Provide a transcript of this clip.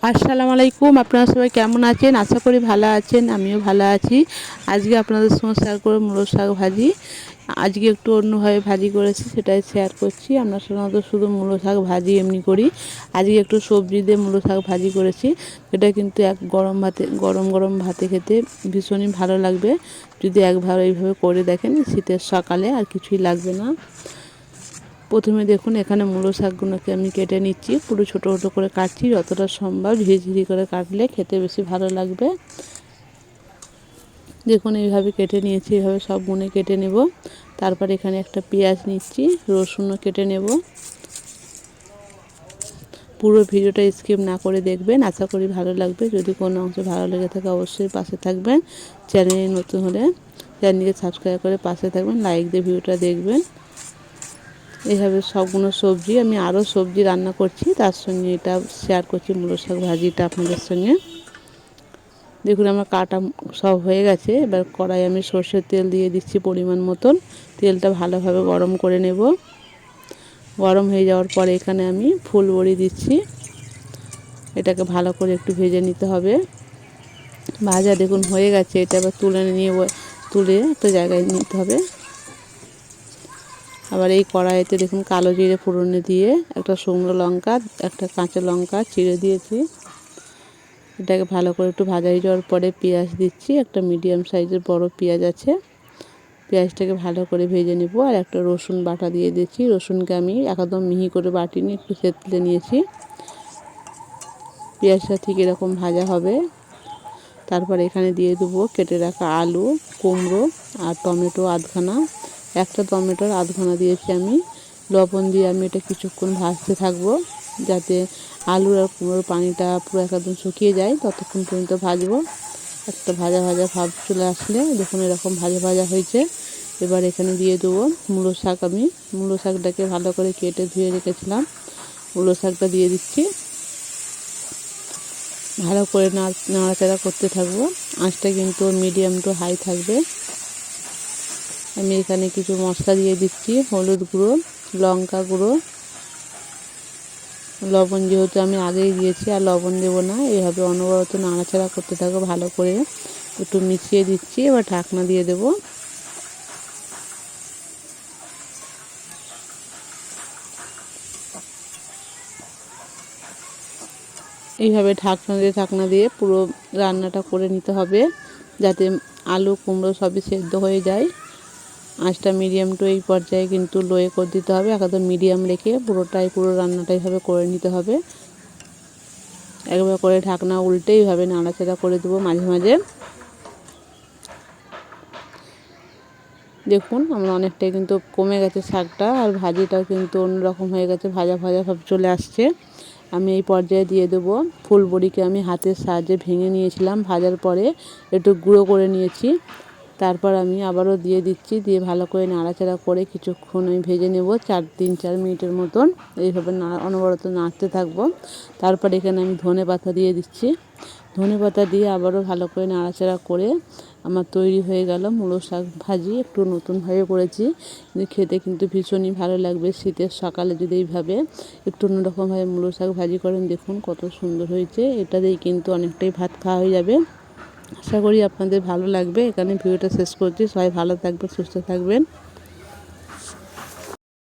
আসসালামু আলাইকুম। আপনারা সবাই কেমন আছেন? আশা করি ভালো আছেন, আমিও ভালো আছি। আজকে আপনাদের সঙ্গে শেয়ার করব মূলো শাক ভাজি। আজকে একটু অন্যভাবে ভাজি করেছি, সেটাই শেয়ার করছি। আমরা সাধারণত শুধু মূলো শাক ভাজি এমনি করি, আজকে একটু সবজি দিয়ে মূলো শাক ভাজি করেছি। এটা কিন্তু গরম গরম ভাতে খেতে ভীষণই ভালো লাগবে। যদি একবার এইভাবে করে দেখেন, শীতের সকালে আর কিছুই লাগবে না। প্রথমে দেখুন, এখানে মূলো শাকগুলোকে আমি কেটে নিচ্ছি, পুরো ছোটো ছোটো করে কাটছি। যতটা সম্ভব ঝিরিঝিরি করে কাটলে খেতে বেশি ভালো লাগবে। দেখুন এইভাবে কেটে নিয়েছি, এইভাবে সব গুনে কেটে নেব। তারপর এখানে একটা পেঁয়াজ নিচ্ছি, রসুনও কেটে নেব। পুরো ভিডিওটা স্কিপ না করে দেখবেন, আশা করি ভালো লাগবে। যদি কোনো অংশ ভালো লেগে থাকে অবশ্যই পাশে থাকবেন। চ্যানেলে নতুন হলে চ্যানেলকে সাবস্ক্রাইব করে পাশে থাকবেন, লাইক দিয়ে ভিডিওটা দেখবেন। এইভাবে সবগুলো সবজি আমি আরও সবজি রান্না করছি, তার সঙ্গে এটা শেয়ার করছি মূলো শাক ভাজিটা আপনাদের সঙ্গে। দেখুন আমার কাটা সব হয়ে গেছে। এবার কড়াই আমি সর্ষের তেল দিয়ে দিচ্ছি পরিমাণ মতন। তেলটা ভালোভাবে গরম করে নেব। গরম হয়ে যাওয়ার পরে এখানে আমি ফুল বড়ি দিচ্ছি। এটাকে ভালো করে একটু ভেজে নিতে হবে। ভাজা দেখুন হয়ে গেছে, এটা এবার তুলে একটা জায়গায় নিতে হবে। আবার এই কড়াইতে দেখুন কালো জিরে ফোড়নে দিয়ে একটা শুকনো লঙ্কা, একটা কাঁচা লঙ্কা চিড়ে দিয়েছি। এটাকে ভালো করে একটু ভাজা হয়ে যাওয়ার পরে পেঁয়াজ দিচ্ছি। একটা মিডিয়াম সাইজের বড় পেঁয়াজ আছে, পেঁয়াজটাকে ভালো করে ভেজে নেব। আর একটা রসুন বাটা দিয়ে দিচ্ছি। রসুনকে আমি একদম মিহি করে বাটিনি, একটু থেতলে নিয়েছি। পেঁয়াজটা ঠিক এরকম ভাজা হবে। তারপর এখানে দিয়ে দেবো কেটে রাখা আলু, কুমড়ো আর টমেটো আধখানা। একটা টমেটোর আধখানা দিয়েছি আমি। লবণ দিয়ে আমি এটা কিছুক্ষণ ভাজতে থাকবো, যাতে আলু আর কুমড়োর পানিটা পুরো একদম শুকিয়ে যায়, ততক্ষণ পর্যন্ত ভাজবো। একটা ভাজা ভাজা ভাব চলে আসলে দেখুন এরকম ভাজা ভাজা হয়েছে। এবার এখানে দিয়ে দেবো মূলো শাক। আমি মূলো শাকটাকে ভালো করে কেটে ধুয়ে রেখেছিলাম, মূলো শাকটা দিয়ে দিচ্ছি। ভালো করে নাড়াচাড়া করতে থাকবো। আঁচটা কিন্তু মিডিয়াম টু হাই থাকবে। আমি এখানে কিছু মশলা দিয়ে দিচ্ছি, হলুদ গুঁড়ো, লঙ্কা গুঁড়ো, লবণ যেহেতু আমি আগেই দিয়েছি আর লবণ দেবো না। এইভাবে অনবরত নাড়াচাড়া করতে থাকবো, ভালো করে একটু মিশিয়ে দিচ্ছি। এবার ঢাকনা দিয়ে দেবো। এইভাবে ঢাকনা দিয়ে পুরো রান্নাটা করে নিতে হবে, যাতে আলু কুমড়ো সবই সেদ্ধ হয়ে যায়। আঁচটা মিডিয়াম টু এই পর্যায়ে কিন্তু লোয়ে করে দিতে হবে, একদম মিডিয়াম রেখে পুরো রান্নাটা এইভাবে করে নিতে হবে। একবার করে ঢাকনা উল্টে এইভাবে নাড়াচাড়া করে দেবো মাঝে মাঝে। দেখুন আমার অনেকটাই কিন্তু কমে গেছে শাকটা, আর ভাজিটাও কিন্তু অন্যরকম হয়ে গেছে, ভাজা ভাজা ভাব চলে আসছে। আমি এই পর্যায়ে দিয়ে দেবো ফুল বড়িকে আমি হাতের সাহায্যে ভেঙে নিয়েছিলাম, ভাজার পরে একটু গুঁড়ো করে নিয়েছি। তারপর আমি আবারও দিয়ে দিচ্ছি, দিয়ে ভালো করে নাড়াচাড়া করে কিছুক্ষণ আমি ভেজে নেব, 3-4 মিনিটের মতন। এইভাবে অনবরত নাড়তে থাকবো। তারপর এখানে আমি ধনেপাতা দিয়ে দিচ্ছি। ধনেপাতা দিয়ে আবারও ভালো করে নাড়াচাড়া করে আমার তৈরি হয়ে গেল মূলো শাক ভাজি। একটু নতুনভাবে করেছি, কিন্তু খেতে কিন্তু ভীষণই ভালো লাগবে। শীতের সকালে যদি এইভাবে একটু অন্যরকমভাবে মূলো শাক ভাজি করেন, দেখুন কত সুন্দর হয়েছে। এটা দিয়েই কিন্তু অনেকটাই ভাত খাওয়া হয়ে যাবে। আশা করি আপনাদের ভালো লাগবে। এখানে ভিডিওটা শেষ করছি। সবাই ভালো থাকবেন, সুস্থ থাকবেন।